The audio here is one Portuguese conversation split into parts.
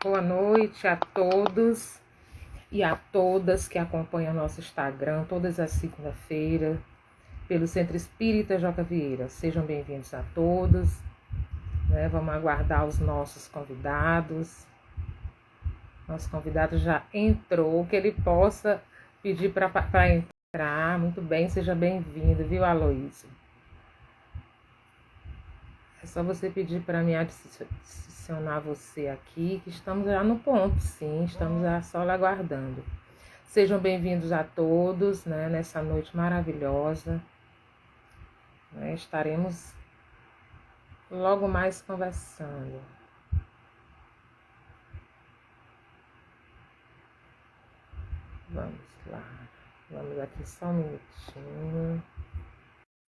Boa noite a todos e a todas que acompanham nosso Instagram todas as segundas-feiras pelo Centro Espírita Joca Vieira. Sejam bem-vindos a todos. Vamos aguardar os nossos convidados. Nosso convidado já entrou, que ele possa pedir para entrar. Muito bem, seja bem-vindo, viu, Aloísio? É só você pedir para mim adicionar você aqui, que estamos já no ponto, sim, estamos já só aguardando. Sejam bem-vindos a todos, nessa noite maravilhosa. Estaremos logo mais conversando. Vamos lá, vamos aqui só um minutinho.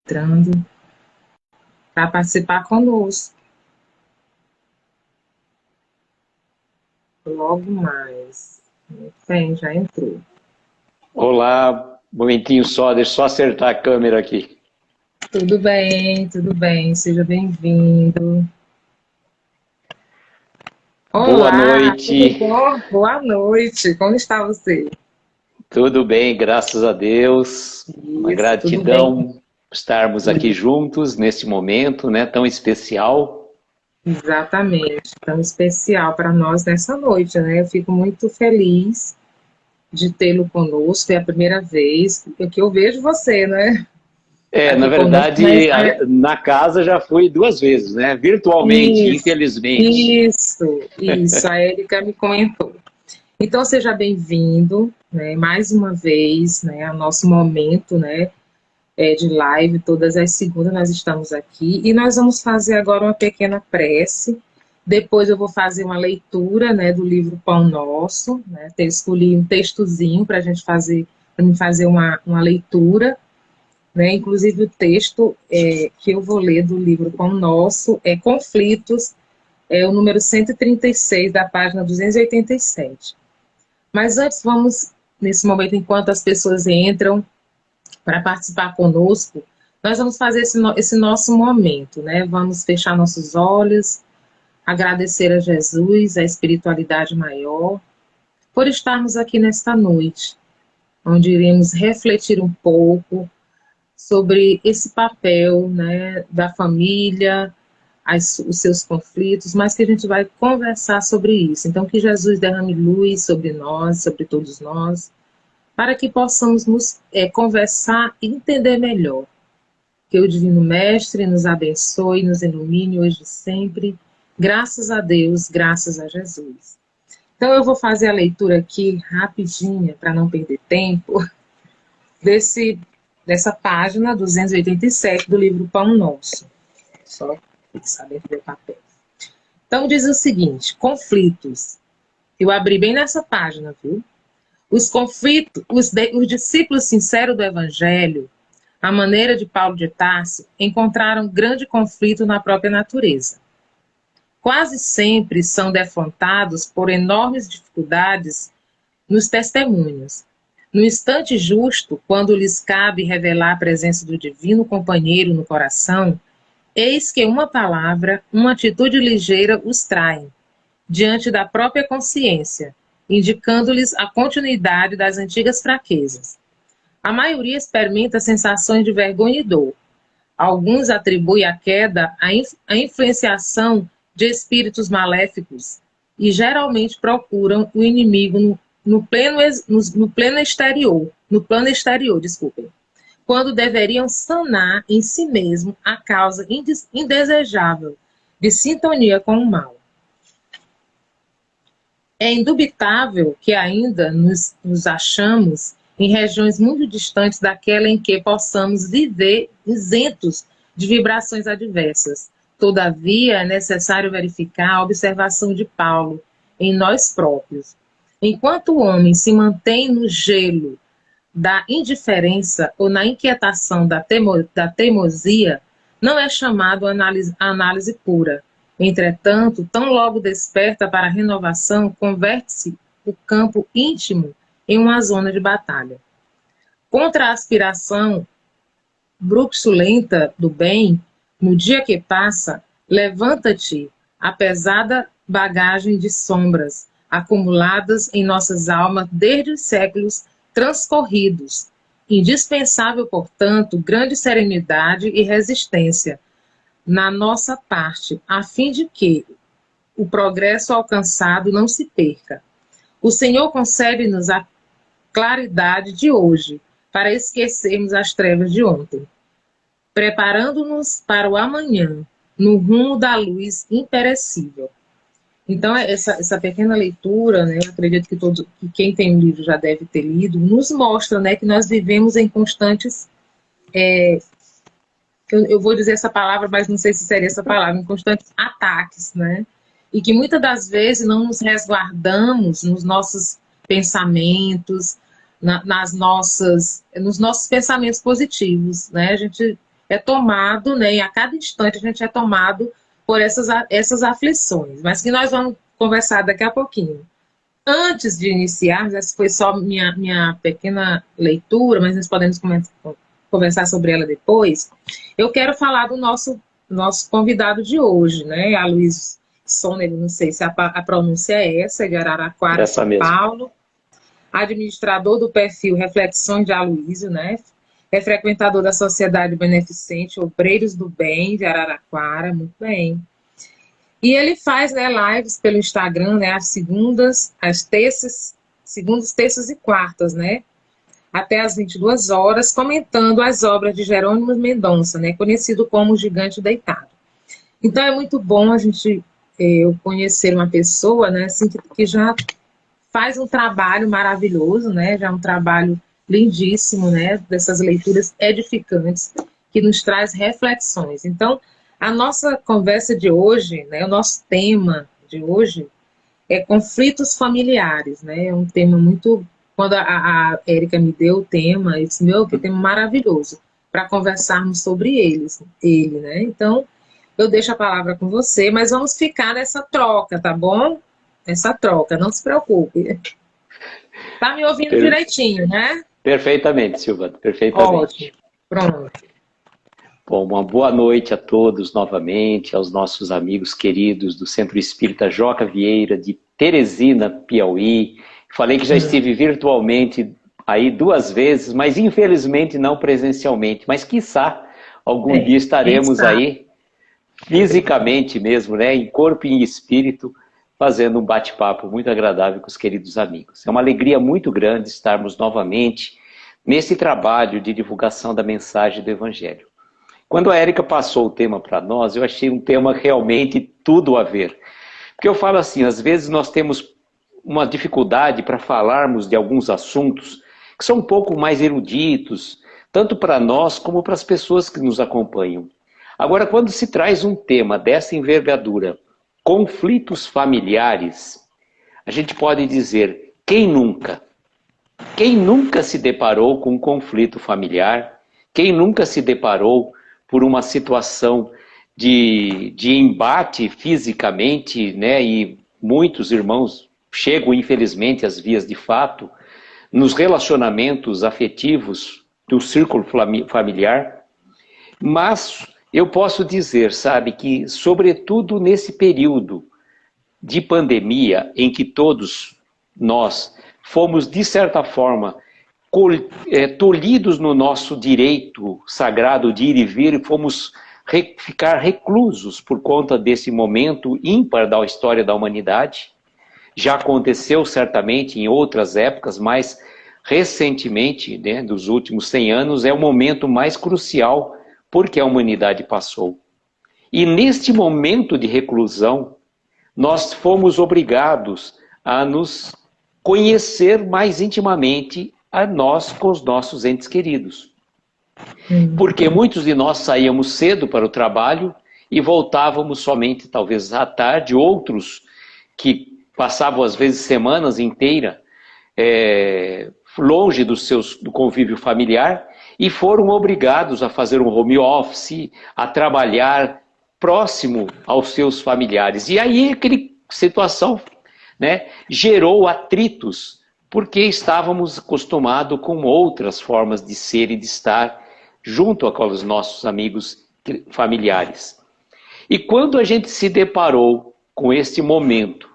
Entrando para participar conosco. Logo mais. Bem, já entrou. Olá, momentinho só, deixa eu só acertar a câmera aqui. Tudo bem, seja bem-vindo. Boa noite. Tudo bom? Boa noite, como está você? Tudo bem, graças a Deus. Uma gratidão por estarmos aqui juntos nesse momento, tão especial. Exatamente, tão especial para nós nessa noite, Eu fico muito feliz de tê-lo conosco, é a primeira vez que eu vejo você, Aqui na verdade, conosco, na casa já fui 2 vezes, Virtualmente, infelizmente. Isso, a Érica me comentou. Então, seja bem-vindo, mais uma vez, ao nosso momento, de live, todas as segundas nós estamos aqui, e nós vamos fazer agora uma pequena prece, depois eu vou fazer uma leitura, do livro Pão Nosso, escolhi um textozinho para me fazer uma leitura, inclusive o texto que eu vou ler do livro Pão Nosso é Conflitos, o número 136 da página 287. Mas antes vamos, nesse momento, enquanto as pessoas entram para participar conosco, nós vamos fazer esse nosso momento, Vamos fechar nossos olhos, agradecer a Jesus, a espiritualidade maior, por estarmos aqui nesta noite, onde iremos refletir um pouco sobre esse papel, da família, os seus conflitos, mas que a gente vai conversar sobre isso. Então, que Jesus derrame luz sobre nós, sobre todos nós, para que possamos nos conversar e entender melhor. Que o Divino Mestre nos abençoe, nos ilumine hoje e sempre. Graças a Deus, graças a Jesus. Então eu vou fazer a leitura aqui rapidinha, para não perder tempo, dessa página 287 do livro Pão Nosso. Só saber ver o papel. Então diz o seguinte, conflitos. Eu abri bem nessa página, viu? Os conflitos, os discípulos sinceros do Evangelho, à maneira de Paulo de Tarso, encontraram grande conflito na própria natureza. Quase sempre são defrontados por enormes dificuldades nos testemunhos. No instante justo, quando lhes cabe revelar a presença do divino companheiro no coração, eis que uma palavra, uma atitude ligeira os traem, diante da própria consciência, indicando-lhes a continuidade das antigas fraquezas. A maioria experimenta sensações de vergonha e dor. Alguns atribuem a queda à influenciação de espíritos maléficos e geralmente procuram o inimigo no plano exterior, quando deveriam sanar em si mesmo a causa indesejável de sintonia com o mal. É indubitável que ainda nos achamos em regiões muito distantes daquela em que possamos viver isentos de vibrações adversas. Todavia, é necessário verificar a observação de Paulo em nós próprios. Enquanto o homem se mantém no gelo da indiferença ou na inquietação da teimosia, não é chamado a análise pura. Entretanto, tão logo desperta para a renovação, converte-se o campo íntimo em uma zona de batalha. Contra a aspiração bruxulenta do bem, no dia que passa, levanta-te a pesada bagagem de sombras acumuladas em nossas almas desde os séculos transcorridos. Indispensável, portanto, grande serenidade e resistência na nossa parte, a fim de que o progresso alcançado não se perca. O Senhor concede-nos a claridade de hoje, para esquecermos as trevas de ontem, preparando-nos para o amanhã, no rumo da luz imperecível. Então, essa pequena leitura, né, eu acredito que quem tem o livro já deve ter lido, nos mostra, né, que nós vivemos em constantes, eu vou dizer essa palavra, mas não sei se seria essa palavra, em constantes ataques, né? E que muitas das vezes não nos resguardamos nos nossos pensamentos, nos nossos pensamentos positivos, né? A gente é tomado, né? E a cada instante a gente é tomado por essas aflições, mas que nós vamos conversar daqui a pouquinho. Antes de iniciarmos, essa foi só minha pequena leitura, mas nós podemos conversar sobre ela depois. Eu quero falar do nosso convidado de hoje, né? A Luiz Sonner, não sei se a pronúncia é essa, de Araraquara, São Paulo, administrador do perfil Reflexões de Aloysio, né? É frequentador da Sociedade Beneficente Obreiros do Bem, de Araraquara, muito bem. E ele faz, né, lives pelo Instagram, né, às segundas, terças e quartas, né? Até às 22 horas, comentando as obras de Jerônimo Mendonça, né, conhecido como o Gigante Deitado. Então é muito bom a gente eu conhecer uma pessoa, né, assim, que já faz um trabalho maravilhoso, né, já um trabalho lindíssimo, né, dessas leituras edificantes, que nos traz reflexões. Então, a nossa conversa de hoje, né, o nosso tema de hoje é conflitos familiares, né, é um tema muito... Quando a Érica me deu o tema, eu disse, que tema maravilhoso, para conversarmos sobre ele, né, então... Eu deixo a palavra com você, mas vamos ficar nessa troca, tá bom? Essa troca, não se preocupe. Tá me ouvindo direitinho, né? Perfeitamente, Silvana, perfeitamente. Ótimo, pronto. Bom, uma boa noite a todos novamente, aos nossos amigos queridos do Centro Espírita Joca Vieira, de Teresina, Piauí. Falei que já estive virtualmente aí 2 vezes, mas infelizmente não presencialmente. Mas quiçá algum dia estaremos aí fisicamente mesmo, né, em corpo e em espírito, fazendo um bate-papo muito agradável com os queridos amigos. É uma alegria muito grande estarmos novamente nesse trabalho de divulgação da mensagem do Evangelho. Quando a Érica passou o tema para nós, eu achei um tema realmente tudo a ver. Porque eu falo assim, às vezes nós temos uma dificuldade para falarmos de alguns assuntos que são um pouco mais eruditos, tanto para nós como para as pessoas que nos acompanham. Agora, quando se traz um tema dessa envergadura, conflitos familiares, a gente pode dizer, quem nunca? Quem nunca se deparou com um conflito familiar? Quem nunca se deparou por uma situação de embate fisicamente, né? E muitos irmãos chegam, infelizmente, às vias de fato, nos relacionamentos afetivos do círculo familiar, mas... Eu posso dizer, sabe, que sobretudo nesse período de pandemia em que todos nós fomos, de certa forma, tolhidos no nosso direito sagrado de ir e vir, e fomos ficar reclusos por conta desse momento ímpar da história da humanidade. Já aconteceu certamente em outras épocas, mas recentemente, né, dos últimos 100 anos, é o momento mais crucial porque a humanidade passou. E neste momento de reclusão, nós fomos obrigados a nos conhecer mais intimamente a nós com os nossos entes queridos. Porque muitos de nós saíamos cedo para o trabalho e voltávamos somente talvez à tarde, outros que passavam às vezes semanas inteiras longe do convívio familiar, e foram obrigados a fazer um home office, a trabalhar próximo aos seus familiares. E aí aquela situação, né, gerou atritos, porque estávamos acostumados com outras formas de ser e de estar junto com os nossos amigos familiares. E quando a gente se deparou com este momento.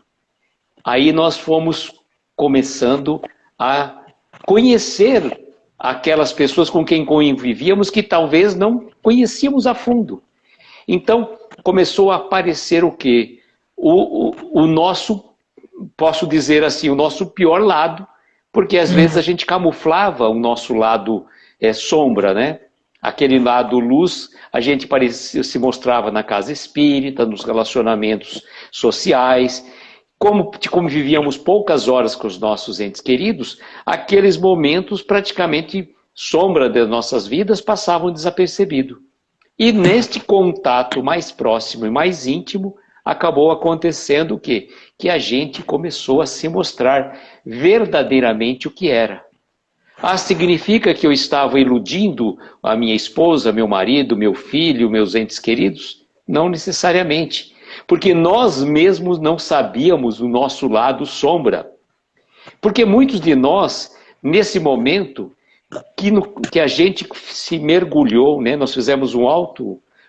Aí nós fomos começando a conhecer aquelas pessoas com quem convivíamos que talvez não conhecíamos a fundo. Então começou a aparecer o quê? O nosso, posso dizer assim, o nosso pior lado, porque às vezes a gente camuflava o nosso lado sombra, né? Aquele lado luz, a gente se mostrava na casa espírita, nos relacionamentos sociais. Como vivíamos poucas horas com os nossos entes queridos, aqueles momentos praticamente sombra das nossas vidas passavam desapercebidos. E neste contato mais próximo e mais íntimo, acabou acontecendo o quê? Que a gente começou a se mostrar verdadeiramente o que era. Significa que eu estava iludindo a minha esposa, meu marido, meu filho, meus entes queridos? Não necessariamente. Porque nós mesmos não sabíamos o nosso lado sombra. Porque muitos de nós, nesse momento, que a gente se mergulhou, né? Nós fizemos um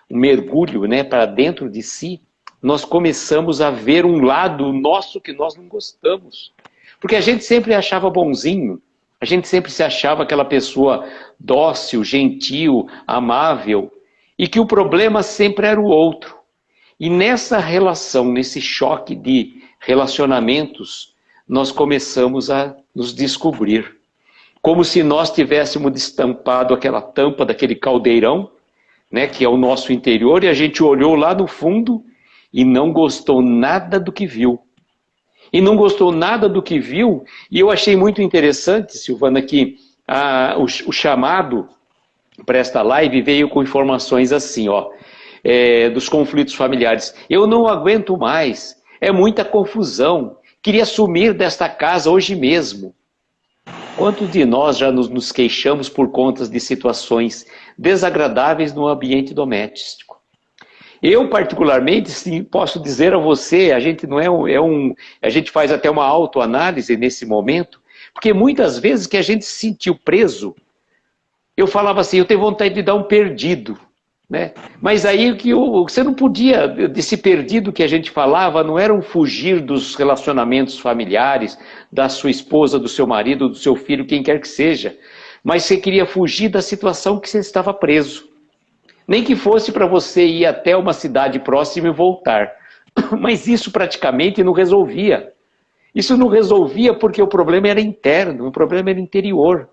mergulho, né, para dentro de si, nós começamos a ver um lado nosso que nós não gostamos. Porque a gente sempre achava bonzinho, a gente sempre se achava aquela pessoa dócil, gentil, amável, e que o problema sempre era o outro. E nessa relação, nesse choque de relacionamentos, nós começamos a nos descobrir. Como se nós tivéssemos destampado aquela tampa daquele caldeirão, né, que é o nosso interior, e a gente olhou lá no fundo e não gostou nada do que viu. E não gostou nada do que viu, e eu achei muito interessante, Silvana, que o chamado para esta live veio com informações assim, dos conflitos familiares. Eu não aguento mais, é muita confusão, queria sumir desta casa hoje mesmo. Quantos de nós já nos queixamos por conta de situações desagradáveis no ambiente doméstico? Eu, particularmente, sim, posso dizer a você, a gente não a gente faz até uma autoanálise nesse momento, porque muitas vezes que a gente se sentiu preso, eu falava assim, eu tenho vontade de dar um perdido, né? Mas aí você não podia, desse perdido que a gente falava, não era um fugir dos relacionamentos familiares, da sua esposa, do seu marido, do seu filho, quem quer que seja, mas você queria fugir da situação que você estava preso. Nem que fosse para você ir até uma cidade próxima e voltar. Mas isso praticamente não resolvia. Isso não resolvia porque o problema era interno, o problema era interior.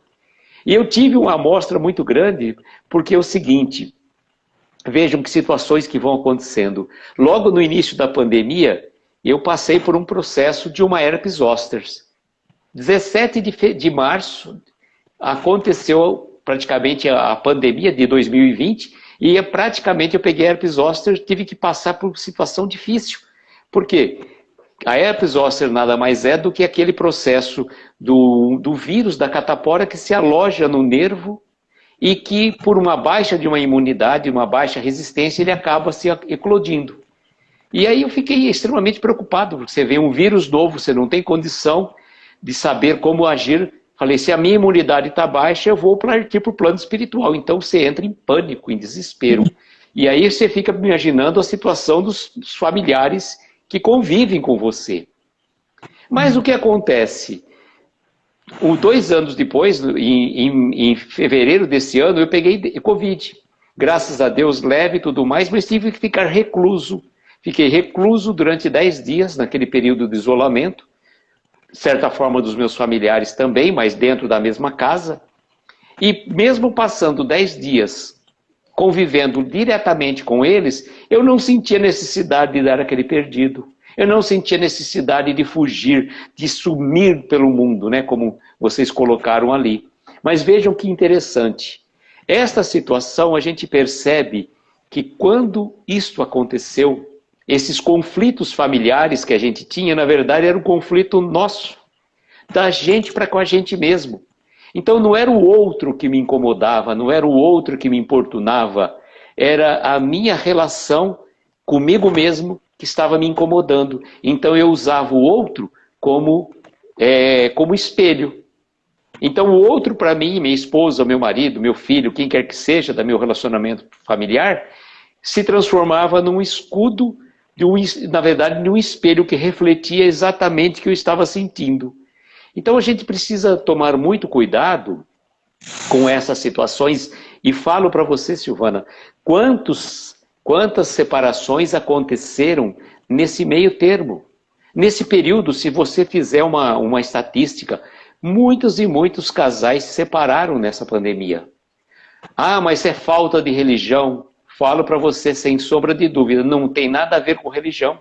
E eu tive uma amostra muito grande, porque é o seguinte, vejam que situações que vão acontecendo. Logo no início da pandemia, eu passei por um processo de uma herpes zoster. 17 de março, aconteceu praticamente a pandemia de 2020, e praticamente eu peguei herpes zoster, tive que passar por situação difícil. Por quê? A herpes zoster nada mais é do que aquele processo do vírus da catapora que se aloja no nervo e que por uma baixa de uma imunidade, uma baixa resistência, ele acaba se eclodindo. E aí eu fiquei extremamente preocupado, porque você vê um vírus novo, você não tem condição de saber como agir. Falei, se a minha imunidade está baixa, eu vou partir para o plano espiritual. Então você entra em pânico, em desespero. E aí você fica imaginando a situação dos familiares que convivem com você. Mas o que acontece? 2 anos depois, em fevereiro desse ano, eu peguei Covid. Graças a Deus, leve e tudo mais, mas tive que ficar recluso. Fiquei recluso durante 10 dias, naquele período de isolamento. De certa forma dos meus familiares também, mas dentro da mesma casa. E mesmo passando 10 dias convivendo diretamente com eles, eu não sentia necessidade de dar aquele perdido. Eu não sentia necessidade de fugir, de sumir pelo mundo, né, como vocês colocaram ali. Mas vejam que interessante. Esta situação a gente percebe que quando isto aconteceu, esses conflitos familiares que a gente tinha, na verdade, era um conflito nosso, da gente para com a gente mesmo. Então não era o outro que me incomodava, não era o outro que me importunava, era a minha relação comigo mesmo que estava me incomodando. Então eu usava o outro como espelho. Então o outro para mim, minha esposa, meu marido, meu filho, quem quer que seja, do meu relacionamento familiar, se transformava num escudo na verdade, de um espelho que refletia exatamente o que eu estava sentindo. Então a gente precisa tomar muito cuidado com essas situações. E falo para você, Silvana, quantas separações aconteceram nesse meio termo. Nesse período, se você fizer uma estatística, muitos e muitos casais se separaram nessa pandemia. Ah, mas é falta de religião. Falo para você sem sombra de dúvida, não tem nada a ver com religião.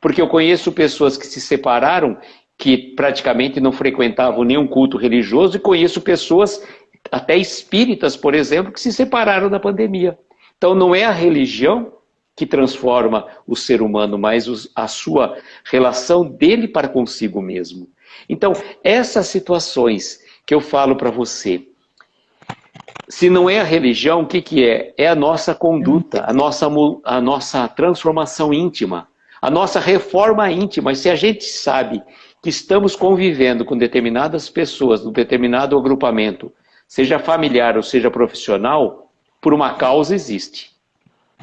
Porque eu conheço pessoas que se separaram, que praticamente não frequentavam nenhum culto religioso, e conheço pessoas, até espíritas, por exemplo, que se separaram na pandemia. Então não é a religião que transforma o ser humano, mas a sua relação dele para consigo mesmo. Então, essas situações que eu falo para você, se não é a religião, o que é? É a nossa conduta, a nossa transformação íntima, a nossa reforma íntima. E se a gente sabe que estamos convivendo com determinadas pessoas, num determinado agrupamento, seja familiar ou seja profissional, por uma causa existe.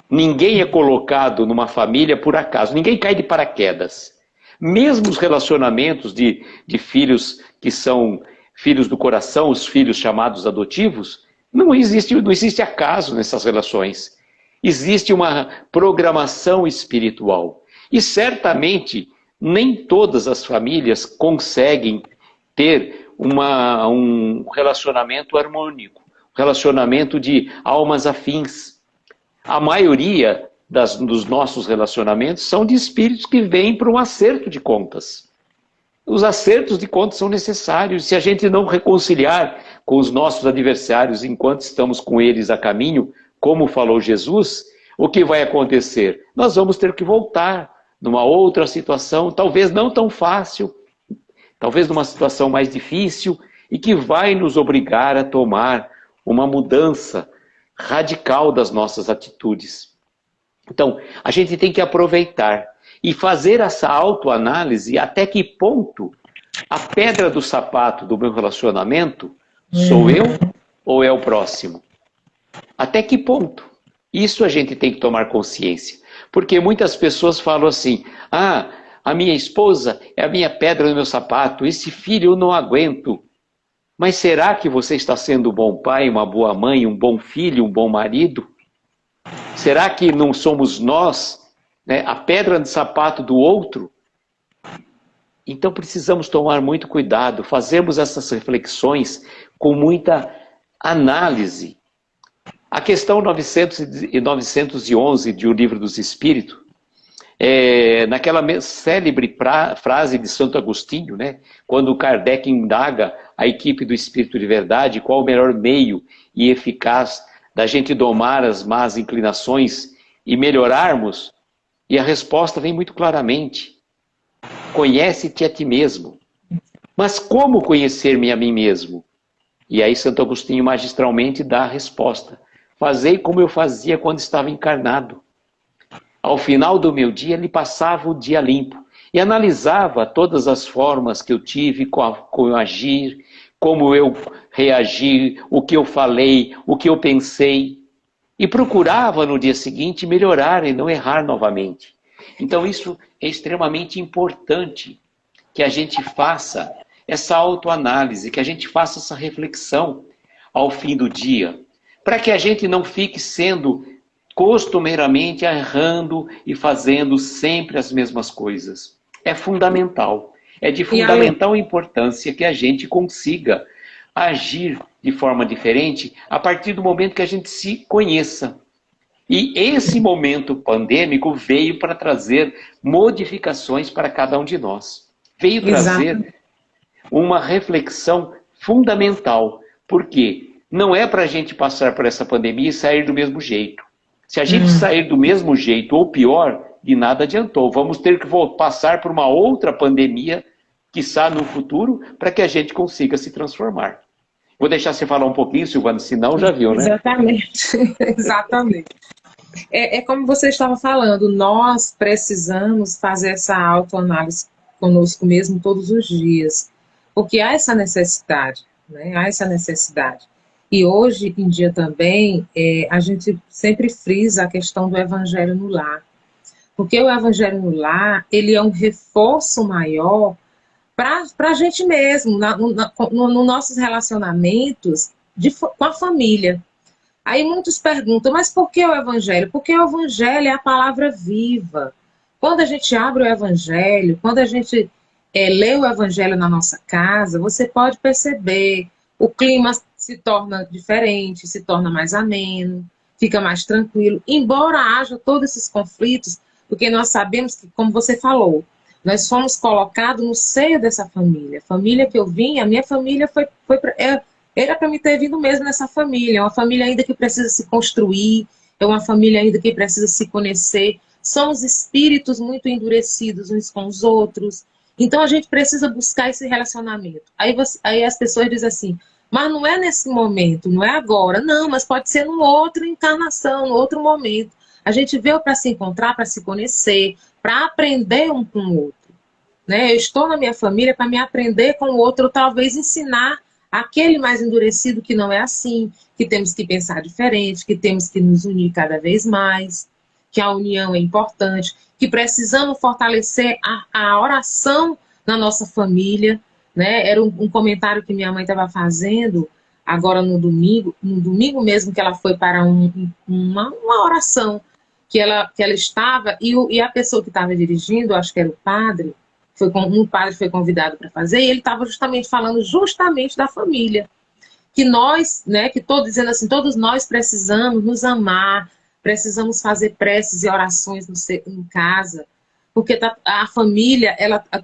Ninguém é colocado numa família por acaso, ninguém cai de paraquedas. Mesmo os relacionamentos de filhos que são filhos do coração, os filhos chamados adotivos, não existe acaso nessas relações. Existe uma programação espiritual. E certamente nem todas as famílias conseguem ter um relacionamento harmônico, um relacionamento de almas afins. A maioria dos nossos relacionamentos são de espíritos que vêm para um acerto de contas. Os acertos de contas são necessários. Se a gente não reconciliar com os nossos adversários enquanto estamos com eles a caminho, como falou Jesus, o que vai acontecer? Nós vamos ter que voltar numa outra situação, talvez não tão fácil, talvez numa situação mais difícil, e que vai nos obrigar a tomar uma mudança radical das nossas atitudes. Então, a gente tem que aproveitar e fazer essa autoanálise até que ponto a pedra do sapato do meu relacionamento sou eu ou é o próximo? Até que ponto? Isso a gente tem que tomar consciência. Porque muitas pessoas falam assim, ah, a minha esposa é a minha pedra no meu sapato, esse filho eu não aguento. Mas será que você está sendo um bom pai, uma boa mãe, um bom filho, um bom marido? Será que não somos nós, né, a pedra de sapato do outro? Então precisamos tomar muito cuidado, fazermos essas reflexões com muita análise. A questão 911 de O Livro dos Espíritos, naquela célebre frase de Santo Agostinho, né, quando Kardec indaga a equipe do Espírito de Verdade qual o melhor meio e eficaz da gente domar as más inclinações e melhorarmos, e a resposta vem muito claramente: conhece-te a ti mesmo. Mas como conhecer-me a mim mesmo? E aí Santo Agostinho magistralmente dá a resposta: fazei como eu fazia quando estava encarnado. Ao final do meu dia, ele passava o dia limpo e analisava todas as formas que eu tive com eu agir, como eu reagi, o que eu falei, o que eu pensei, e procurava no dia seguinte melhorar e não errar novamente. Então isso é extremamente importante, que a gente faça essa autoanálise, que a gente faça essa reflexão ao fim do dia, para que a gente não fique sendo costumeiramente errando e fazendo sempre as mesmas coisas. É fundamental, é de fundamental importância que a gente consiga agir de forma diferente a partir do momento que a gente se conheça. E esse momento pandêmico veio para trazer modificações para cada um de nós. Veio trazer uma reflexão fundamental. Por quê? Não é para a gente passar por essa pandemia e sair do mesmo jeito. Se a gente sair do mesmo jeito ou pior, de nada adiantou. Vamos ter que passar por uma outra pandemia, quiçá no futuro, para que a gente consiga se transformar. Vou deixar você falar um pouquinho, Silvana, senão já viu, né? Exatamente, exatamente. É como você estava falando, nós precisamos fazer essa autoanálise conosco mesmo todos os dias, porque há essa necessidade, né? Há essa necessidade. E hoje em dia também, a gente sempre frisa a questão do evangelho no lar, Porque o evangelho no lar, ele é um reforço maior para a gente mesmo, nos nossos relacionamentos com a família. Aí muitos perguntam, mas por que o evangelho? Porque o evangelho é a palavra viva. Quando a gente abre o evangelho, quando a gente lê o evangelho na nossa casa, você pode perceber, o clima se torna diferente, se torna mais ameno, fica mais tranquilo, embora haja todos esses conflitos, porque nós sabemos que, como você falou, nós fomos colocados no seio dessa família. A família que eu vim, a minha família era para me ter vindo mesmo nessa família. É uma família ainda que precisa se construir, é uma família ainda que precisa se conhecer. Somos espíritos muito endurecidos uns com os outros. Então a gente precisa buscar esse relacionamento. Aí as pessoas dizem assim, mas não é nesse momento, não é agora. Não, mas pode ser numa outra encarnação, num outro momento. A gente veio para se encontrar, para se conhecer, para aprender um com o outro. Né? Eu estou na minha família para me aprender com o outro, talvez ensinar aquele mais endurecido que não é assim, que temos que pensar diferente, que temos que nos unir cada vez mais, que a união é importante, que precisamos fortalecer a oração na nossa família. Né? Era um comentário que minha mãe estava fazendo agora no domingo mesmo, que ela foi para uma oração que ela estava, e a pessoa que estava dirigindo, acho que era o padre, um padre foi convidado para fazer, e ele estava justamente falando da família. Que nós, né, que estou dizendo assim, todos nós precisamos nos amar, precisamos fazer preces e orações em casa, porque a família,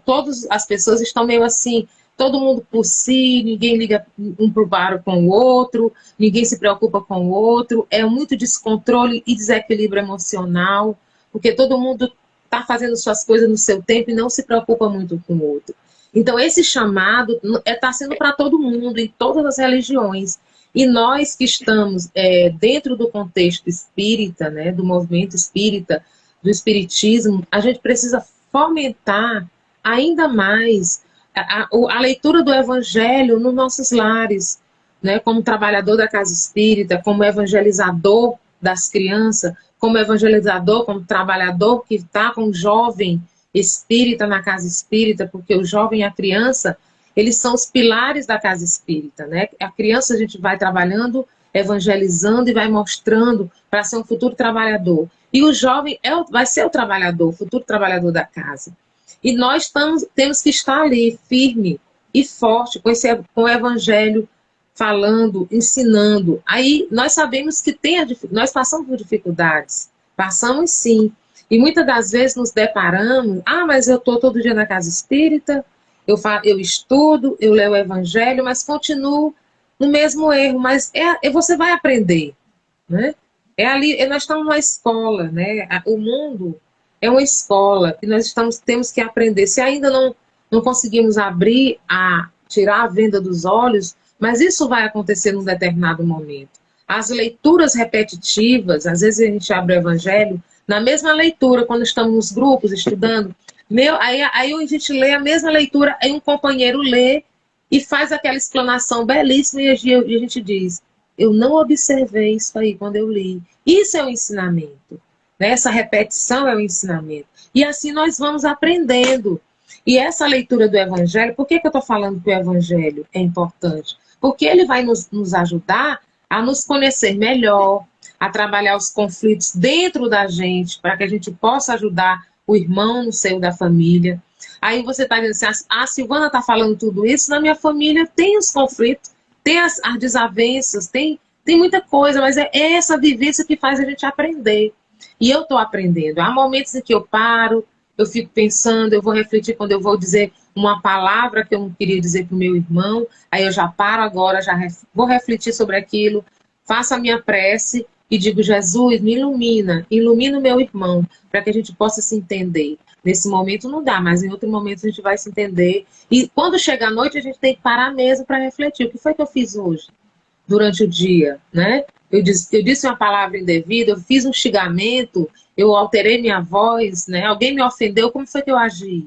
todas as pessoas estão meio assim, todo mundo por si, ninguém liga um para com o outro, ninguém se preocupa com o outro, é muito descontrole e desequilíbrio emocional, porque todo mundo está fazendo suas coisas no seu tempo e não se preocupa muito com o outro. Então, esse chamado está sendo para todo mundo, em todas as religiões. E nós que estamos dentro do contexto espírita, né, do movimento espírita, do espiritismo, a gente precisa fomentar ainda mais a leitura do evangelho nos nossos lares, né, como trabalhador da casa espírita, como evangelizador das crianças, como evangelizador, como trabalhador que está com o jovem espírita na casa espírita, porque o jovem e a criança, eles são os pilares da casa espírita, né? A criança a gente vai trabalhando, evangelizando e vai mostrando para ser um futuro trabalhador. E o jovem vai ser o trabalhador, o futuro trabalhador da casa. E nós temos que estar ali, firme e forte, com o evangelho, falando, ensinando. Aí nós sabemos que nós passamos por dificuldades, passamos sim. E muitas das vezes nos deparamos, mas eu estou todo dia na casa espírita, eu estudo, eu leio o evangelho, mas continuo no mesmo erro. Mas você vai aprender, né? Nós estamos numa escola, né? O mundo é uma escola que nós temos que aprender. Se ainda não conseguimos tirar a venda dos olhos, mas isso vai acontecer num determinado momento. As leituras repetitivas, às vezes a gente abre o evangelho, na mesma leitura, quando estamos nos grupos estudando, aí a gente lê a mesma leitura, aí um companheiro lê e faz aquela explanação belíssima e a gente diz, eu não observei isso aí quando eu li. Isso é o ensinamento. Né? Essa repetição é o ensinamento. E assim nós vamos aprendendo. E essa leitura do evangelho, por que eu estou falando que o evangelho é importante? Porque ele vai nos ajudar a nos conhecer melhor, a trabalhar os conflitos dentro da gente, para que a gente possa ajudar o irmão no seio da família. Aí você está dizendo assim, a Silvana está falando tudo isso, na minha família tem os conflitos, tem as desavenças, tem muita coisa, mas é essa vivência que faz a gente aprender. E eu estou aprendendo. Há momentos em que eu paro, eu fico pensando, eu vou refletir quando eu vou dizer uma palavra que eu não queria dizer para o meu irmão, aí eu já paro agora, vou refletir sobre aquilo, faço a minha prece e digo, Jesus, me ilumina o meu irmão, para que a gente possa se entender. Nesse momento não dá, mas em outro momento a gente vai se entender. E quando chega a noite, a gente tem que parar mesmo para refletir. O que foi que eu fiz hoje, durante o dia, né? Eu disse uma palavra indevida, eu fiz um xingamento, eu alterei minha voz, né? Alguém me ofendeu, como foi que eu agi?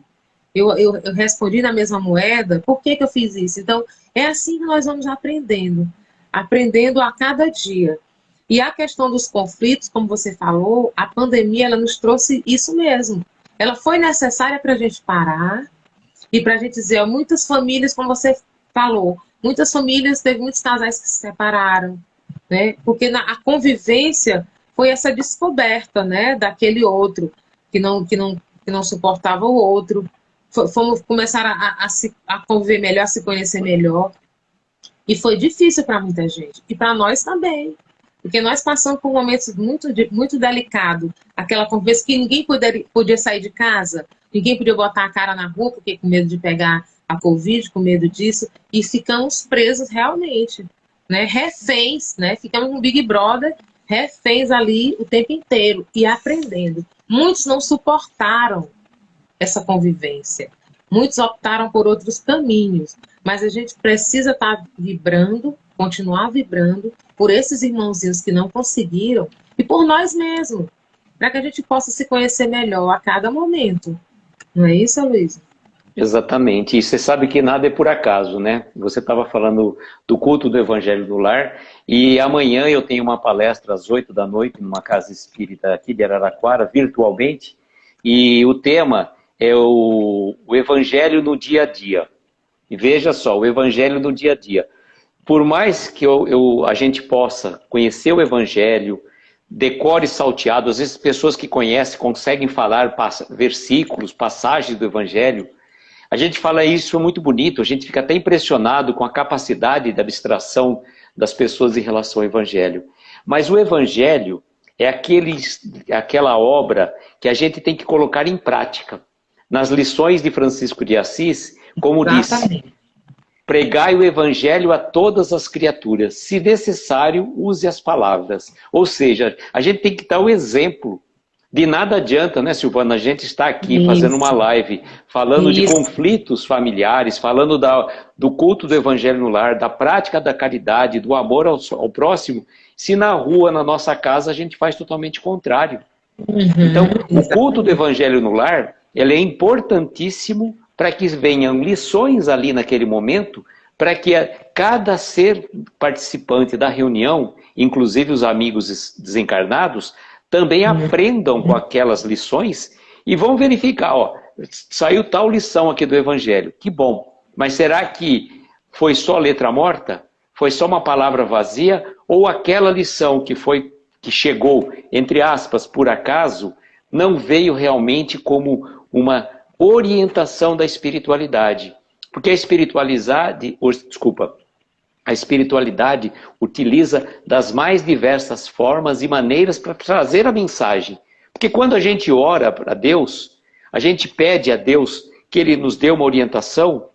Eu respondi na mesma moeda, por que eu fiz isso? Então, é assim que nós vamos aprendendo a cada dia. E a questão dos conflitos, como você falou, a pandemia ela nos trouxe isso mesmo. Ela foi necessária para a gente parar e para a gente dizer, ó, muitas famílias, como você falou, muitas famílias, teve muitos casais que se separaram, né? Porque a convivência foi essa descoberta, né, daquele outro que não suportava o outro. Fomos começar a conviver melhor, a se conhecer melhor. E foi difícil para muita gente. E para nós também. Porque nós passamos por momentos muito delicados. Aquela conversa que ninguém podia sair de casa, ninguém podia botar a cara na rua, porque com medo de pegar a Covid, com medo disso. E ficamos presos realmente. Né? Reféns, né? Ficamos no Big Brother, reféns ali o tempo inteiro. E aprendendo. Muitos não suportaram essa convivência. Muitos optaram por outros caminhos, mas a gente precisa estar vibrando, continuar vibrando por esses irmãozinhos que não conseguiram e por nós mesmos, para que a gente possa se conhecer melhor a cada momento. Não é isso, Luiz? Exatamente. E você sabe que nada é por acaso, né? Você estava falando do culto do Evangelho no Lar e amanhã eu tenho uma palestra às 8 da noite numa casa espírita aqui de Araraquara, virtualmente, e o tema é o Evangelho no dia a dia. E veja só, o Evangelho no dia a dia. Por mais que a gente possa conhecer o Evangelho, decore salteado, às vezes pessoas que conhecem conseguem falar versículos, passagens do Evangelho, a gente fala isso muito bonito, a gente fica até impressionado com a capacidade de abstração das pessoas em relação ao Evangelho. Mas o Evangelho é aquela obra que a gente tem que colocar em prática. Nas lições de Francisco de Assis, como disse, pregai o Evangelho a todas as criaturas, se necessário, use as palavras. Ou seja, a gente tem que dar o exemplo. De nada adianta, né, Silvana, a gente está aqui fazendo uma live, falando de conflitos familiares, falando do culto do Evangelho no lar, da prática da caridade, do amor ao próximo, se na rua, na nossa casa, a gente faz totalmente o contrário. Então, o culto do Evangelho no lar, ele é importantíssimo para que venham lições ali naquele momento, para que cada ser participante da reunião, inclusive os amigos desencarnados, também aprendam com aquelas lições e vão verificar, ó, saiu tal lição aqui do Evangelho, que bom, mas será que foi só letra morta? Foi só uma palavra vazia? Ou aquela lição que chegou, entre aspas, por acaso, não veio realmente como uma orientação da espiritualidade? Porque a espiritualidade utiliza das mais diversas formas e maneiras para trazer a mensagem. Porque quando a gente ora para Deus, a gente pede a Deus que Ele nos dê uma orientação,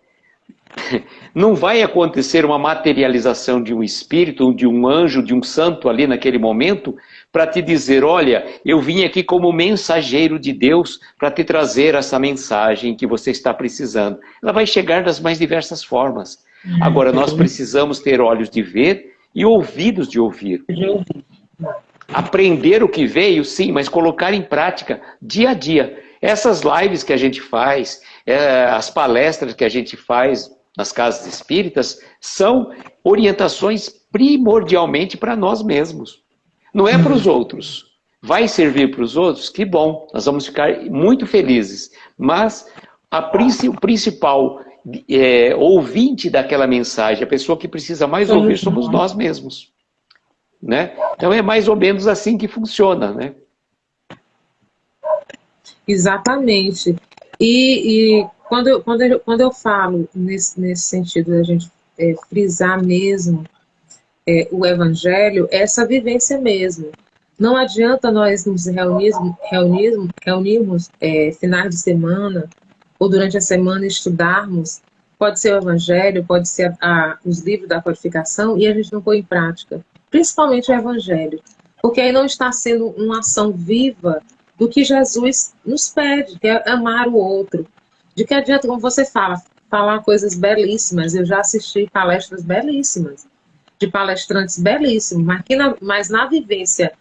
não vai acontecer uma materialização de um espírito, de um anjo, de um santo ali naquele momento, para te dizer, olha, eu vim aqui como mensageiro de Deus para te trazer essa mensagem que você está precisando. Ela vai chegar das mais diversas formas. Agora, nós precisamos ter olhos de ver e ouvidos de ouvir. Aprender o que veio, sim, mas colocar em prática dia a dia. Essas lives que a gente faz, as palestras que a gente faz nas casas espíritas, são orientações primordialmente para nós mesmos. Não é para os outros. Vai servir para os outros? Que bom, nós vamos ficar muito felizes. Mas o principal ouvinte daquela mensagem, a pessoa que precisa mais ouvir, somos nós mesmos. Né? Então é mais ou menos assim que funciona, né? Exatamente. E quando eu falo nesse sentido da gente frisar mesmo o Evangelho, é essa vivência mesmo. Não adianta nós nos reunirmos finais de semana ou durante a semana estudarmos, pode ser o Evangelho, pode ser os livros da codificação, e a gente não põe em prática, principalmente o Evangelho, porque aí não está sendo uma ação viva do que Jesus nos pede, que é amar o outro. De que adianta, como você fala, falar coisas belíssimas, eu já assisti palestras belíssimas, de palestrantes belíssimos, mas na vivência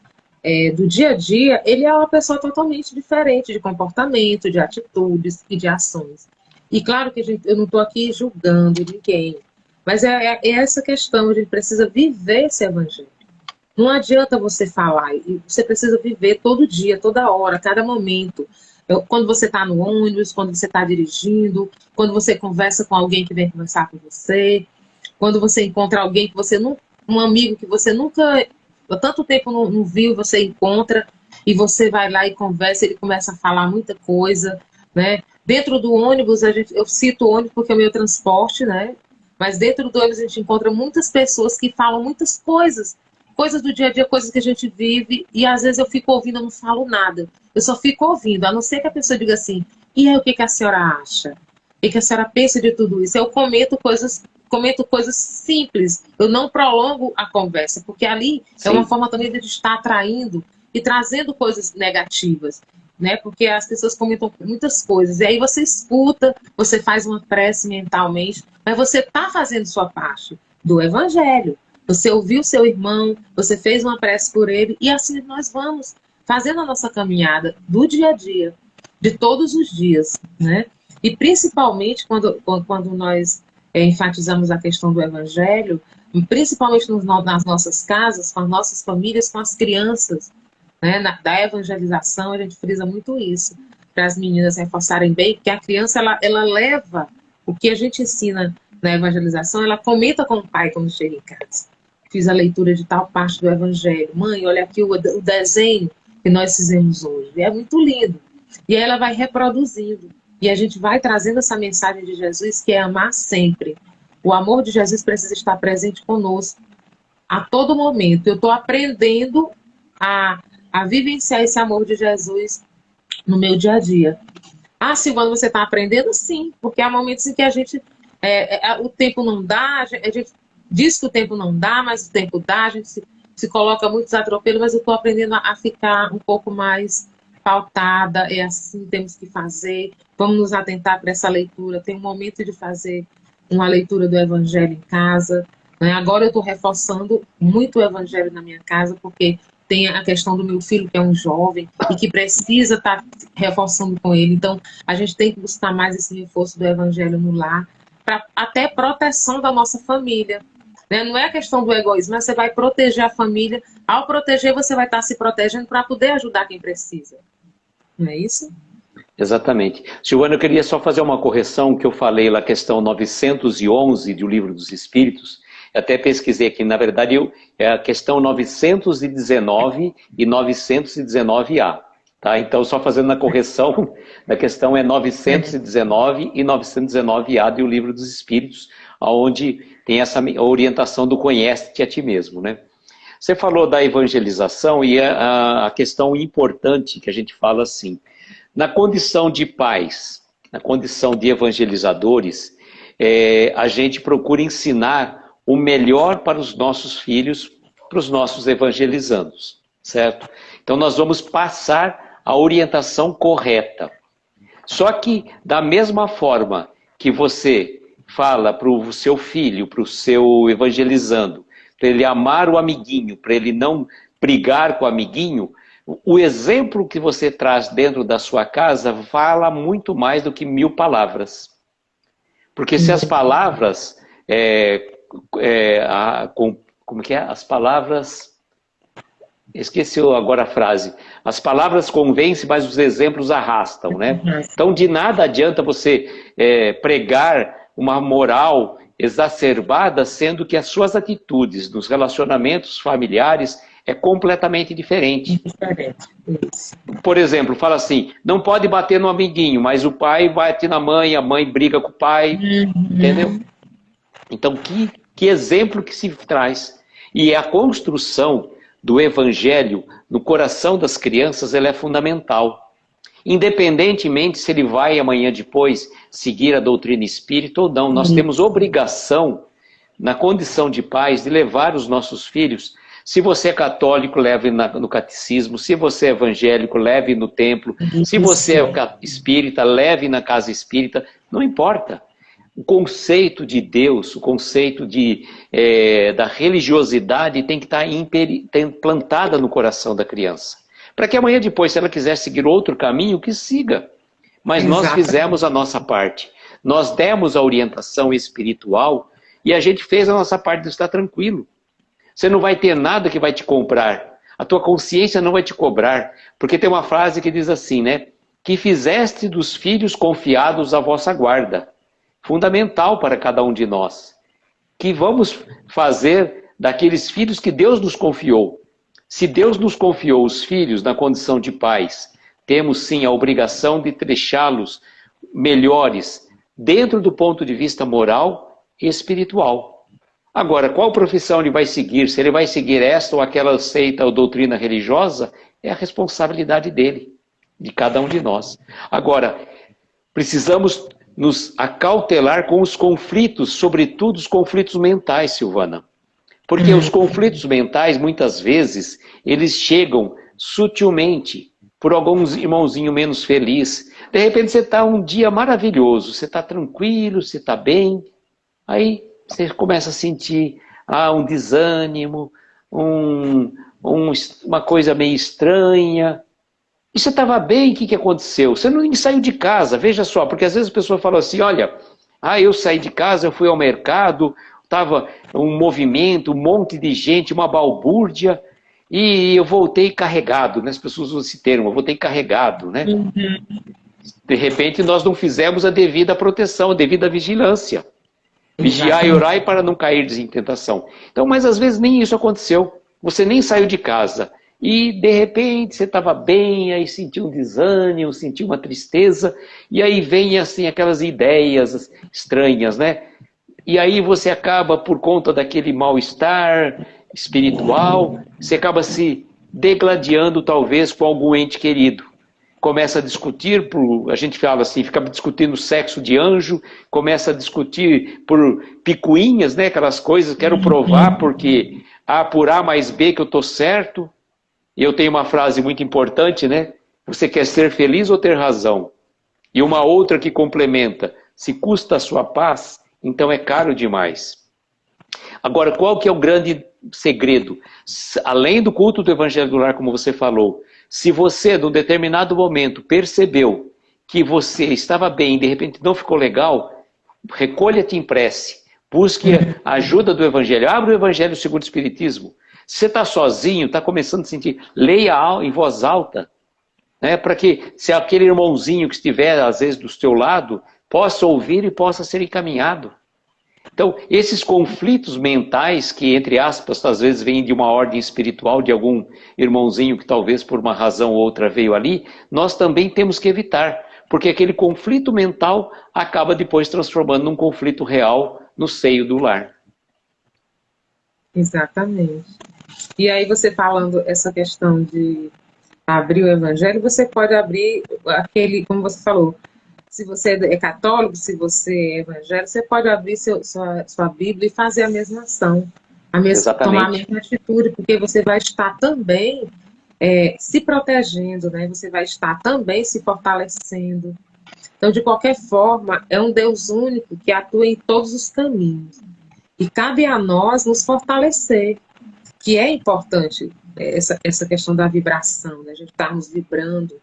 do dia a dia, ele é uma pessoa totalmente diferente de comportamento, de atitudes e de ações. E claro que eu não estou aqui julgando ninguém, mas é essa questão, a gente precisa viver esse Evangelho. Não adianta você falar, você precisa viver todo dia, toda hora, cada momento. Quando você está no ônibus, quando você está dirigindo, quando você conversa com alguém que vem conversar com você, quando você encontra alguém que você não, um amigo que você nunca, há tanto tempo não viu, você encontra e você vai lá e conversa, ele começa a falar muita coisa, né? Dentro do ônibus, eu cito o ônibus porque é o meu transporte, né? Mas dentro do ônibus a gente encontra muitas pessoas que falam muitas coisas, coisas do dia a dia, coisas que a gente vive, e às vezes eu fico ouvindo, eu não falo nada. Eu só fico ouvindo, a não ser que a pessoa diga assim, e aí o que, que a senhora acha? O que a senhora pensa de tudo isso? Eu comento coisas simples, eu não prolongo a conversa, porque ali é uma forma também de estar atraindo e trazendo coisas negativas, né? Porque as pessoas comentam muitas coisas, e aí você escuta, você faz uma prece mentalmente, mas você está fazendo sua parte do evangelho. Você ouviu seu irmão, você fez uma prece por ele, e assim nós vamos fazendo a nossa caminhada do dia a dia, de todos os dias, né? E principalmente quando nós enfatizamos a questão do evangelho, principalmente nas nossas casas, com as nossas famílias, com as crianças, né? Da evangelização, a gente frisa muito isso, para as meninas reforçarem bem, que a criança, ela leva o que a gente ensina na evangelização, ela comenta com o pai quando chega em casa. Fiz a leitura de tal parte do evangelho. Mãe, olha aqui o desenho que nós fizemos hoje. É muito lindo. E aí ela vai reproduzindo. E a gente vai trazendo essa mensagem de Jesus, que é amar sempre. O amor de Jesus precisa estar presente conosco a todo momento. Eu estou aprendendo a vivenciar esse amor de Jesus no meu dia a dia. Ah, Silvana, você está aprendendo? Sim, porque há momentos em que a gente, o tempo não dá, a gente diz que o tempo não dá, mas o tempo dá, a gente se coloca muitos atropelos, mas eu estou aprendendo a ficar um pouco mais pautada, é assim, temos que fazer, vamos nos atentar para essa leitura, tem um momento de fazer uma leitura do Evangelho em casa, né? Agora eu estou reforçando muito o Evangelho na minha casa, porque tem a questão do meu filho, que é um jovem, e que precisa estar reforçando com ele, então a gente tem que buscar mais esse reforço do Evangelho no lar, para até proteção da nossa família, né? Não é a questão do egoísmo, mas você vai proteger a família, ao proteger você vai estar se protegendo para poder ajudar quem precisa. Não é isso? Exatamente. Silvana, eu queria só fazer uma correção que eu falei lá, questão 911 do Livro dos Espíritos. Eu até pesquisei aqui, na verdade, é a questão 919 e 919A. Tá? Então, só fazendo a correção, a questão é 919 e 919A do Livro dos Espíritos, onde tem essa orientação do conhece-te a ti mesmo, né? Você falou da evangelização e a questão importante que a gente fala assim, na condição de pais, na condição de evangelizadores, a gente procura ensinar o melhor para os nossos filhos, para os nossos evangelizandos, certo? Então nós vamos passar a orientação correta. Só que da mesma forma que você fala para o seu filho, para o seu evangelizando, para ele amar o amiguinho, para ele não brigar com o amiguinho, o exemplo que você traz dentro da sua casa fala muito mais do que 1000 palavras. Porque se as palavras, como que é? As palavras, esqueci agora a frase, as palavras convencem, mas os exemplos arrastam, né? Então de nada adianta você pregar uma moral exacerbada, sendo que as suas atitudes nos relacionamentos familiares é completamente diferente. Por exemplo, fala assim, não pode bater no amiguinho, mas o pai bate na mãe, a mãe briga com o pai, entendeu? Então, que exemplo que se traz. E a construção do evangelho no coração das crianças, ela é fundamental. Independentemente se ele vai amanhã depois seguir a doutrina espírita ou não, nós temos obrigação, na condição de pais, de levar os nossos filhos. Se você é católico, leve no catecismo. Se você é evangélico, leve no templo. Se você é espírita, leve na casa espírita. Não importa. O conceito de Deus, o conceito da religiosidade tem que estar implantada no coração da criança. Para que amanhã depois, se ela quiser seguir outro caminho, que siga. Mas nós fizemos a nossa parte. Nós demos a orientação espiritual e a gente fez a nossa parte de estar tranquilo. Você não vai ter nada que vai te comprar. A tua consciência não vai te cobrar. Porque tem uma frase que diz assim, né? Que fizeste dos filhos confiados à vossa guarda. Fundamental para cada um de nós. Que vamos fazer daqueles filhos que Deus nos confiou. Se Deus nos confiou os filhos na condição de pais, temos sim a obrigação de deixá-los melhores dentro do ponto de vista moral e espiritual. Agora, qual profissão ele vai seguir? Se ele vai seguir esta ou aquela seita ou doutrina religiosa, é a responsabilidade dele, de cada um de nós. Agora, precisamos nos acautelar com os conflitos, sobretudo os conflitos mentais, Silvana. Porque os conflitos mentais, muitas vezes, eles chegam sutilmente por alguns irmãozinho menos feliz. De repente você está um dia maravilhoso, você está tranquilo, você está bem. Aí você começa a sentir um desânimo, uma coisa meio estranha. E você estava bem, o que aconteceu? Você não saiu de casa, veja só, porque às vezes a pessoa fala assim, olha, eu saí de casa, eu fui ao mercado, estava um movimento, um monte de gente, uma balbúrdia, e eu voltei carregado, né? As pessoas usam esse termo, eu voltei carregado, né? Uhum. De repente nós não fizemos a devida proteção, a devida vigilância. Vigiai e orai para não cair em tentação. Então, mas às vezes nem isso aconteceu. Você nem saiu de casa. E de repente você estava bem, aí sentiu um desânimo, sentiu uma tristeza, e aí vem assim aquelas ideias estranhas, né? E aí você acaba, por conta daquele mal-estar espiritual, você acaba se degladiando talvez com algum ente querido. Começa a discutir, a gente fala assim, fica discutindo sexo de anjo, começa a discutir por picuinhas, né? Aquelas coisas, quero provar porque por A mais B que eu estou certo. E eu tenho uma frase muito importante, né? Você quer ser feliz ou ter razão? E uma outra que complementa, se custa a sua paz, então é caro demais. Agora, qual que é o grande segredo? Além do culto do Evangelho do Lar, como você falou, se você, num determinado momento, percebeu que você estava bem e de repente não ficou legal, recolha-te em prece, busque a ajuda do Evangelho, abra o Evangelho segundo o Espiritismo. Se você está sozinho, está começando a sentir, leia em voz alta, né, para que se aquele irmãozinho que estiver, às vezes, do seu lado, possa ouvir e possa ser encaminhado. Então, esses conflitos mentais que, entre aspas, às vezes vêm de uma ordem espiritual, de algum irmãozinho que talvez por uma razão ou outra veio ali, nós também temos que evitar, porque aquele conflito mental acaba depois transformando num conflito real no seio do lar. Exatamente. E aí você falando essa questão de abrir o Evangelho, você pode abrir aquele, como você falou, se você é católico, se você é evangélico, você pode abrir sua Bíblia e fazer a mesma ação, tomar a mesma atitude, porque você vai estar também se protegendo, né? Você vai estar também se fortalecendo. Então, de qualquer forma, é um Deus único que atua em todos os caminhos. E cabe a nós nos fortalecer, que é importante essa questão da vibração, né? A gente estarmos vibrando,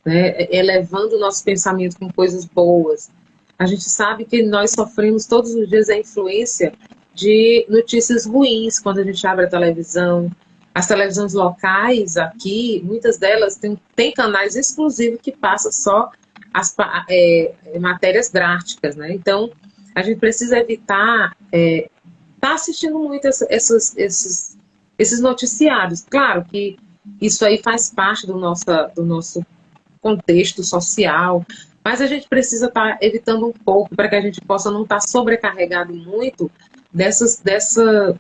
né? Elevando o nosso pensamento com coisas boas. A gente sabe que nós sofremos todos os dias a influência de notícias ruins quando a gente abre a televisão. As televisões locais aqui, muitas delas têm canais exclusivos que passam só as matérias drásticas, né? Então, a gente precisa evitar estar assistindo muito esses noticiários. Claro que isso aí faz parte do nosso contexto social, mas a gente precisa estar evitando um pouco para que a gente possa não estar sobrecarregado muito dessa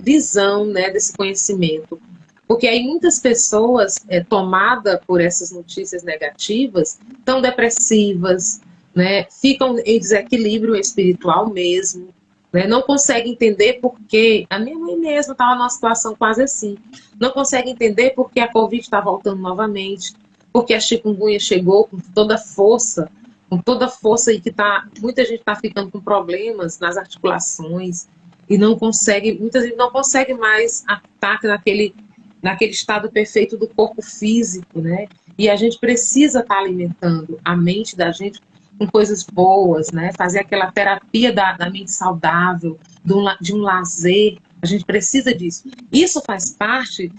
visão, né, desse conhecimento. Porque aí muitas pessoas, tomadas por essas notícias negativas, estão depressivas, né, ficam em desequilíbrio espiritual mesmo, né, não conseguem entender porque a minha mãe mesma estava numa situação quase assim, não consegue entender porque a Covid está voltando novamente, porque a chikungunya chegou com toda força e que muita gente está ficando com problemas nas articulações e muitas vezes não consegue mais estar naquele estado perfeito do corpo físico, né? E a gente precisa estar alimentando a mente da gente com coisas boas, né? Fazer aquela terapia da mente saudável, de um lazer, A gente precisa disso. Isso faz parte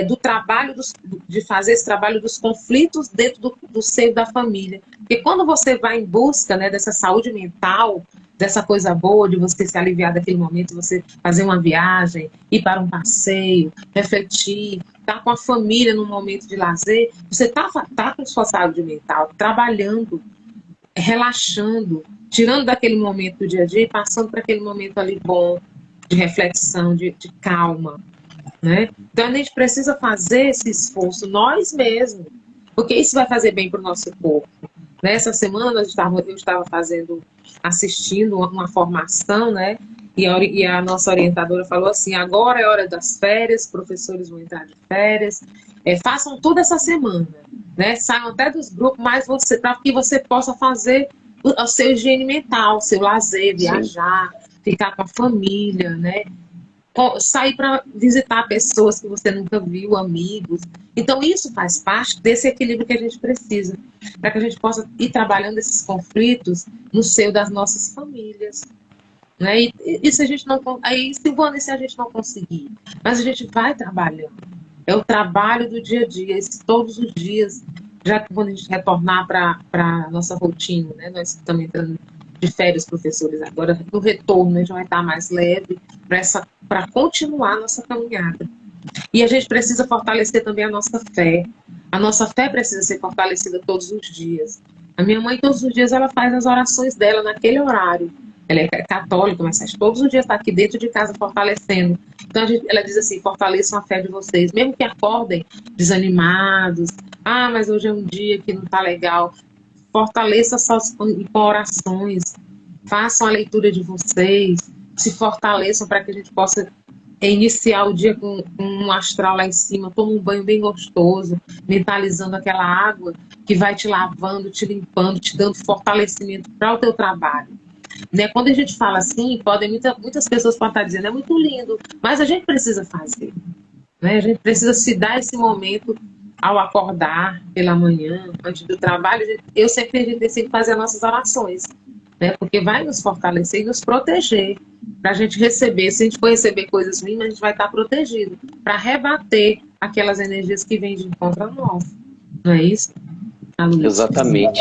do trabalho, de fazer esse trabalho dos conflitos dentro do seio da família. Porque quando você vai em busca, né, dessa saúde mental, dessa coisa boa, de você se aliviar daquele momento, você fazer uma viagem, ir para um passeio, refletir, estar com a família num momento de lazer, você tá com sua saúde mental, trabalhando, relaxando, tirando daquele momento do dia a dia e passando para aquele momento ali bom, de reflexão, de calma, né? Então a gente precisa fazer esse esforço nós mesmos, porque isso vai fazer bem para o nosso corpo. Nessa semana eu estava assistindo uma formação, né? E a nossa orientadora falou assim: agora é hora das férias, os professores vão entrar de férias, façam tudo essa semana, né? Saiam até dos grupos, mas para que você possa fazer o seu higiene mental, o seu lazer, viajar, ficar com a família, né? Sair para visitar pessoas que você nunca viu, amigos. Então, isso faz parte desse equilíbrio que a gente precisa, para que a gente possa ir trabalhando esses conflitos no seio das nossas famílias. Né? E se a gente não... Aí, Silvana, e se a gente não conseguir? Mas a gente vai trabalhando. É o trabalho do dia a dia, todos os dias, já que quando a gente retornar para a nossa rotina, né? Nós estamos entrando de férias, professores, agora no retorno a gente vai estar mais leve para continuar a nossa caminhada. E a gente precisa fortalecer também a nossa fé. A nossa fé precisa ser fortalecida todos os dias. A minha mãe, todos os dias, ela faz as orações dela naquele horário. Ela é católica, mas todos os dias está aqui dentro de casa fortalecendo. Então ela diz assim: fortaleçam a fé de vocês, mesmo que acordem desanimados. Ah, mas hoje é um dia que não está legal. Fortaleça só com orações, façam a leitura de vocês, se fortaleçam para que a gente possa iniciar o dia com um astral lá em cima, toma um banho bem gostoso, mentalizando aquela água que vai te lavando, te limpando, te dando fortalecimento para o teu trabalho. Né? Quando a gente fala assim, muitas pessoas podem estar dizendo, é muito lindo, mas a gente precisa fazer. Né? A gente precisa se dar esse momento ao acordar pela manhã, antes do trabalho. Eu sempre acredito em sempre fazer as nossas orações, né? Porque vai nos fortalecer e nos proteger, para a gente receber. Se a gente for receber coisas ruins, a gente vai estar protegido, para rebater aquelas energias que vêm de encontro a nós. Não é isso? Exatamente.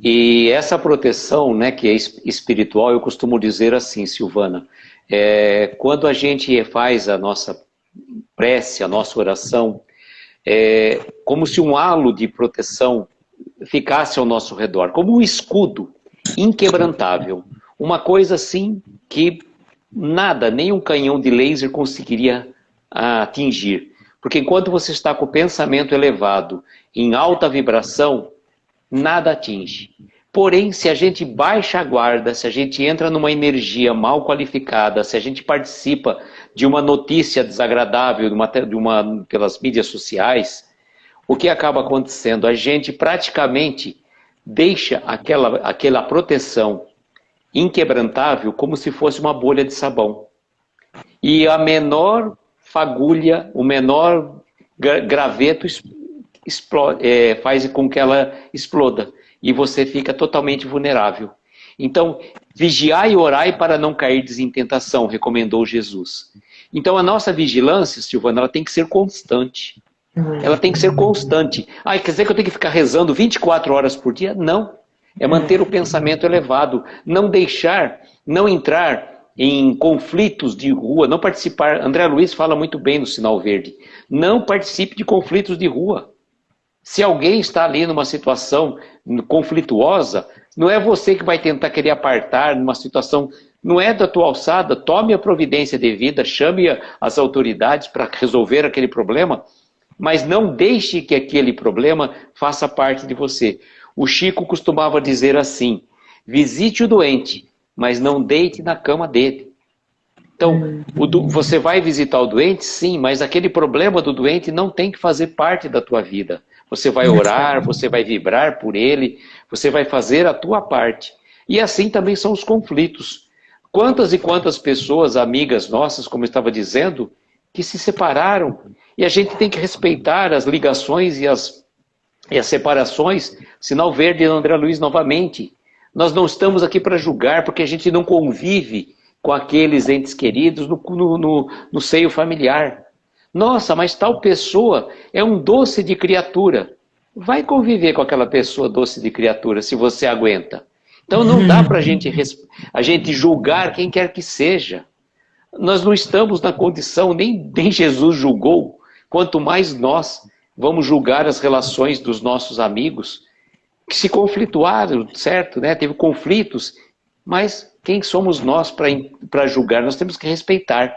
E essa proteção, né, que é espiritual, eu costumo dizer assim, Silvana, quando a gente faz a nossa prece, a nossa oração, como se um halo de proteção ficasse ao nosso redor, como um escudo inquebrantável. Uma coisa assim que nada, nem um canhão de laser conseguiria atingir. Porque enquanto você está com o pensamento elevado, em alta vibração, nada atinge. Porém, se a gente baixa a guarda, se a gente entra numa energia mal qualificada, se a gente participa de uma notícia desagradável pelas mídias sociais, o que acaba acontecendo? A gente praticamente deixa aquela proteção inquebrantável como se fosse uma bolha de sabão. E a menor fagulha, o menor graveto faz com que ela exploda. E você fica totalmente vulnerável. Então, vigiai e orai para não cair em tentação, recomendou Jesus. Então, a nossa vigilância, Silvana, ela tem que ser constante. Ela tem que ser constante. Quer dizer que eu tenho que ficar rezando 24 horas por dia? Não. É manter o pensamento elevado. Não entrar em conflitos de rua, não participar. André Luiz fala muito bem no Sinal Verde. Não participe de conflitos de rua. Se alguém está ali numa situação conflituosa, não é você que vai tentar querer apartar numa situação, não é da tua alçada, tome a providência devida, chame as autoridades para resolver aquele problema, mas não deixe que aquele problema faça parte de você. O Chico costumava dizer assim: visite o doente, mas não deite na cama dele. Então, você vai visitar o doente, sim, mas aquele problema do doente não tem que fazer parte da tua vida. Você vai orar, você vai vibrar por ele, você vai fazer a tua parte. E assim também são os conflitos. Quantas e quantas pessoas, amigas nossas, como eu estava dizendo, que se separaram. E a gente tem que respeitar as ligações e as separações. Sinal Verde, André Luiz, novamente. Nós não estamos aqui para julgar, porque a gente não convive com aqueles entes queridos no seio familiar. Nossa, mas tal pessoa é um doce de criatura. Vai conviver com aquela pessoa doce de criatura, se você aguenta. Então não dá para a gente julgar quem quer que seja. Nós não estamos na condição, nem Jesus julgou, quanto mais nós vamos julgar as relações dos nossos amigos, que se conflituaram, certo? Né? Teve conflitos, mas quem somos nós para julgar? Nós temos que respeitar.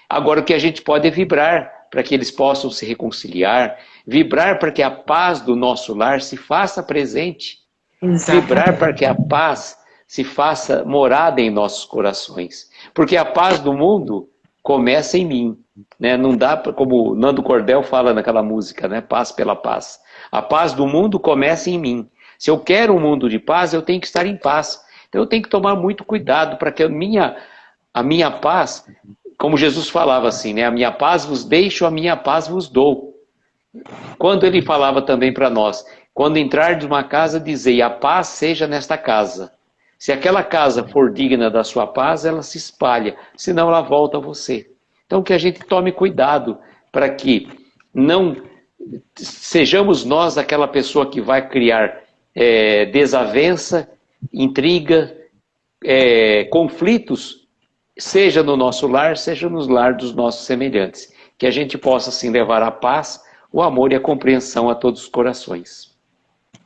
Agora o que a gente pode é vibrar para que eles possam se reconciliar, vibrar para que a paz do nosso lar se faça presente, vibrar para que a paz se faça morada em nossos corações. Porque a paz do mundo começa em mim. Né? Não dá, como Nando Cordel fala naquela música, né? Paz pela paz. A paz do mundo começa em mim. Se eu quero um mundo de paz, eu tenho que estar em paz. Então eu tenho que tomar muito cuidado para que a minha paz, como Jesus falava assim, né? A minha paz vos deixo, a minha paz vos dou. Quando ele falava também para nós, quando entrardes numa casa, dizei, a paz seja nesta casa. Se aquela casa for digna da sua paz, ela se espalha, senão ela volta a você. Então que a gente tome cuidado para que não sejamos nós aquela pessoa que vai criar desavença, intriga, conflitos, seja no nosso lar, seja no lar dos nossos semelhantes. Que a gente possa, assim, levar a paz, o amor e a compreensão a todos os corações.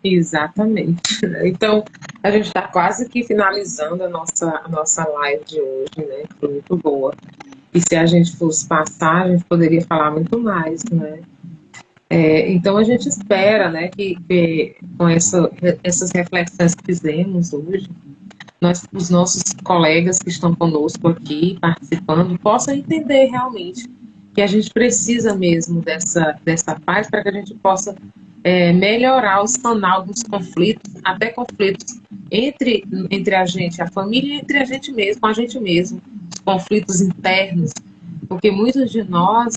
Exatamente. Então, a gente está quase que finalizando a nossa live de hoje, né? Foi muito boa. E se a gente fosse passar, a gente poderia falar muito mais, né? Então, a gente espera, né, que com essas reflexões que fizemos hoje, os nossos colegas que estão conosco aqui, participando, possam entender realmente que a gente precisa mesmo dessa paz para que a gente possa melhorar o canal dos conflitos, até conflitos entre a gente, a família, e entre a gente mesmo, com a gente mesmo, os conflitos internos, porque muitos de nós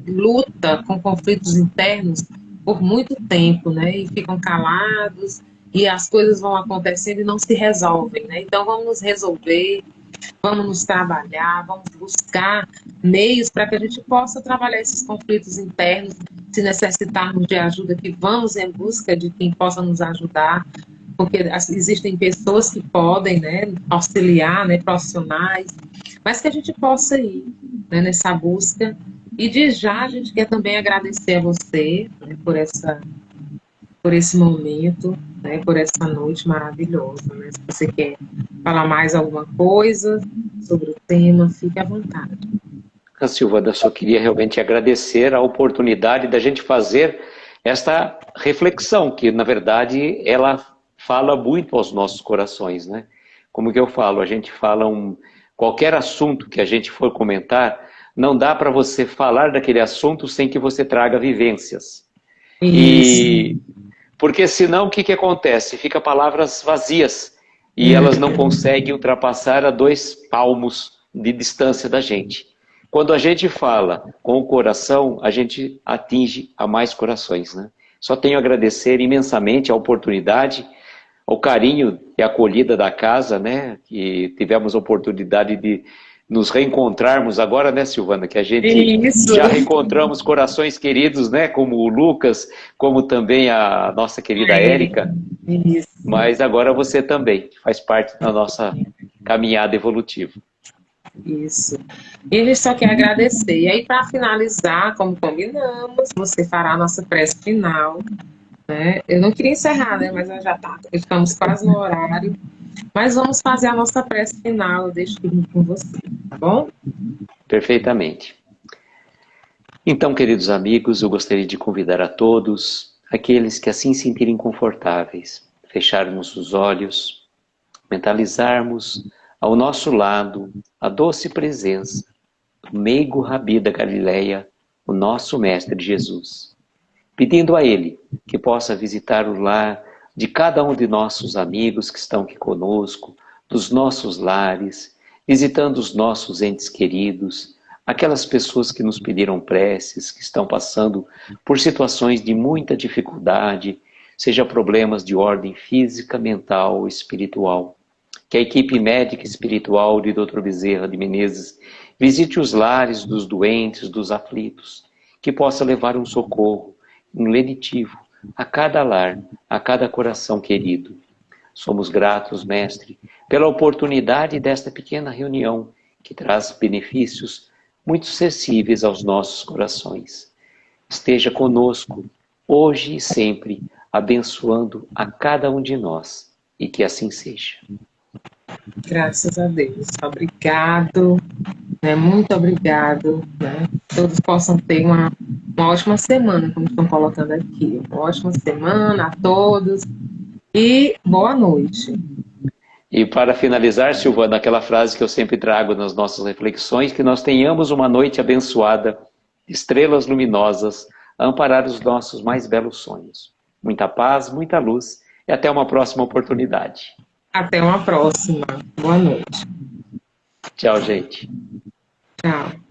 luta com conflitos internos por muito tempo, né, e ficam calados, e as coisas vão acontecendo e não se resolvem, né? Então vamos nos resolver, vamos nos trabalhar, vamos buscar meios para que a gente possa trabalhar esses conflitos internos. Se necessitarmos de ajuda, que vamos em busca de quem possa nos ajudar, porque existem pessoas que podem, né, auxiliar, né, profissionais, mas que a gente possa ir, né, nessa busca. E de já a gente quer também agradecer a você, né, por esse momento, né, por essa noite maravilhosa. Né? Se você quer falar mais alguma coisa sobre o tema, fique à vontade. Silvana, eu só queria realmente agradecer a oportunidade da gente fazer esta reflexão, que na verdade ela fala muito aos nossos corações, né? Como que eu falo, a gente fala qualquer assunto que a gente for comentar, não dá para você falar daquele assunto sem que você traga vivências. Isso. Porque senão o que acontece? Fica palavras vazias e elas não conseguem ultrapassar a 2 palmos de distância da gente. Quando a gente fala com o coração, a gente atinge a mais corações, né? Só tenho a agradecer imensamente a oportunidade, ao carinho e acolhida da casa, né? Que tivemos a oportunidade de nos reencontrarmos agora, né, Silvana? Que a gente já reencontramos corações queridos, né? Como o Lucas, como também a nossa querida Érica. Isso. Mas agora você também faz parte da nossa caminhada evolutiva. Isso. E a gente só quer agradecer. E aí, para finalizar, como combinamos, você fará a nossa prece final. Né? Eu não queria encerrar, né? Mas já estamos quase no horário. Mas vamos fazer a nossa prece final. Eu deixo tudo com você, tá bom? Perfeitamente. Então, queridos amigos, eu gostaria de convidar a todos, aqueles que assim se sentirem confortáveis, fecharmos os olhos, mentalizarmos ao nosso lado a doce presença do meigo Rabi da Galileia, o nosso Mestre Jesus, pedindo a Ele que possa visitar o lar de cada um de nossos amigos que estão aqui conosco, dos nossos lares, visitando os nossos entes queridos, aquelas pessoas que nos pediram preces, que estão passando por situações de muita dificuldade, seja problemas de ordem física, mental ou espiritual. Que a equipe médica e espiritual de Dr. Bezerra de Menezes visite os lares dos doentes, dos aflitos, que possa levar um socorro, um lenitivo, a cada lar, a cada coração querido. Somos gratos, Mestre, pela oportunidade desta pequena reunião, que traz benefícios muito sensíveis aos nossos corações. Esteja conosco, hoje e sempre, abençoando a cada um de nós, e que assim seja. Graças a Deus. Obrigado, né? Muito obrigado, né? Todos possam ter uma ótima semana, como estão colocando aqui. Uma ótima semana a todos e boa noite. E para finalizar, Silvana, aquela frase que eu sempre trago nas nossas reflexões, que nós tenhamos uma noite abençoada, estrelas luminosas, a amparar os nossos mais belos sonhos. Muita paz, muita luz e até uma próxima oportunidade. Até uma próxima. Boa noite. Tchau, gente. Tchau.